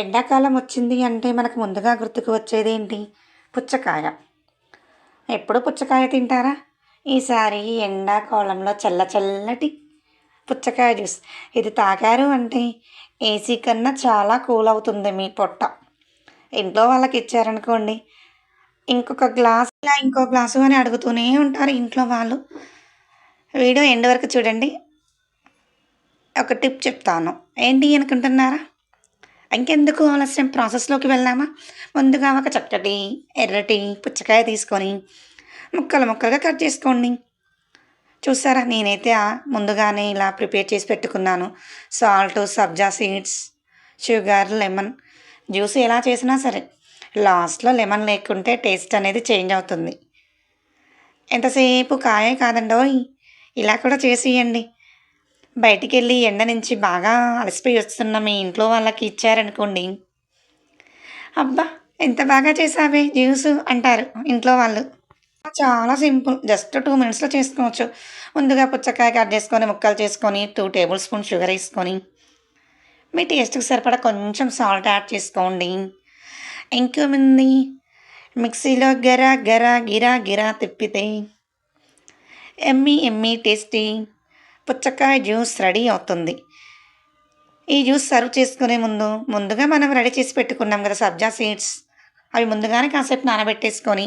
ఎండాకాలం వచ్చింది అంటే మనకు ముందుగా గుర్తుకు వచ్చేదేంటి? పుచ్చకాయ. ఎప్పుడు పుచ్చకాయ తింటారా? ఈసారి ఎండాకాలంలో చల్ల చల్లటి పుచ్చకాయ జ్యూస్. ఇది తాగారు అంటే ఏసీ కన్నా చాలా కూల్ అవుతుంది మీ పొట్ట. ఇంట్లో వాళ్ళకి ఇచ్చారనుకోండి, ఇంకొక గ్లాస్ ఇలా ఇంకో గ్లాసు అని అడుగుతూనే ఉంటారు ఇంట్లో వాళ్ళు. వీడియో ఎండ్ వరకు చూడండి. ఒక టిప్ చెప్తాను. ఏంటి అనుకుంటున్నారా? ఇంకెందుకు ఆలస్యం, ప్రాసెస్లోకి వెళ్దామా? ముందుగా ఒక చక్కటి ఎర్రటి పుచ్చకాయ తీసుకొని ముక్కలు ముక్కలుగా కట్ చేసుకోండి. చూసారా, నేనైతే ముందుగానే ఇలా ప్రిపేర్ చేసి పెట్టుకున్నాను. సాల్ట్, సబ్జా సీడ్స్, షుగర్, లెమన్. జ్యూస్ ఎలా చేసినా సరే లాస్ట్లో లెమన్ లేకుంటే టేస్ట్ అనేది చేంజ్ అవుతుంది. ఎంతసేపు కాయే కాదండోయ్, ఇలా కూడా చేసి ఇయ్యండి. బయటికెళ్ళి ఎండ నుంచి బాగా అలసిపోయి వస్తున్న మీ ఇంట్లో వాళ్ళకి ఇచ్చారనుకోండి, అబ్బా ఎంత బాగా చేసావే జ్యూసు అంటారు ఇంట్లో వాళ్ళు. చాలా సింపుల్, జస్ట్ 2 మినిట్స్లో చేసుకోవచ్చు. ముందుగా పుచ్చకాయ కట్ చేసుకొని ముక్కలు చేసుకొని 2 టేబుల్ స్పూన్ షుగర్ వేసుకొని మీ టేస్ట్కి సరిపడా కొంచెం సాల్ట్ యాడ్ చేసుకోండి. ఇంకేముంది, మిక్సీలో గరా గరా గిరా గిరా తిప్పితే ఎమ్మీ ఎమ్మీ టేస్టీ పుచ్చకాయ జ్యూస్ రెడీ అవుతుంది. ఈ జ్యూస్ సర్వ్ చేసుకునే ముందుగా మనం రెడీ చేసి పెట్టుకున్నాం కదా సబ్జా సీడ్స్, అవి ముందుగానే కాసేపు నానబెట్టేసుకొని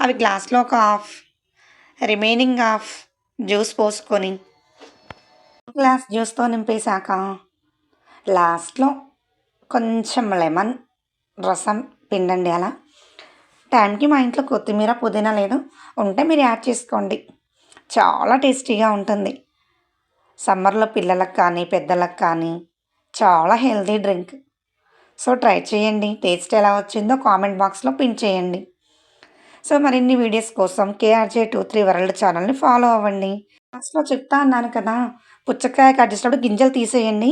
అవి గ్లాస్లో ఒక హాఫ్, రిమైనింగ్ హాఫ్ జ్యూస్ పోసుకొని గ్లాస్ జ్యూస్తో నింపేశాక లాస్ట్లో కొంచెం లెమన్ రసం పిండండి. అలా టైంకి మా ఇంట్లో కొత్తిమీర, పుదీనా లేదు, ఉంటే మీరు యాడ్ చేసుకోండి. చాలా టేస్టీగా ఉంటుంది. సమ్మర్లో పిల్లలకు కానీ పెద్దలకు కానీ చాలా హెల్తీ డ్రింక్. సో ట్రై చేయండి. టేస్ట్ ఎలా వచ్చిందో కామెంట్ బాక్స్లో పిన్ చేయండి. సో మరిన్ని వీడియోస్ కోసం KRJ23 వరల్డ్ ఛానల్ని ఫాలో అవ్వండి. లాస్ట్లో చెప్తా అన్నాను కదా, పుచ్చకాయ కట్ చేసేటప్పుడు గింజలు తీసేయండి.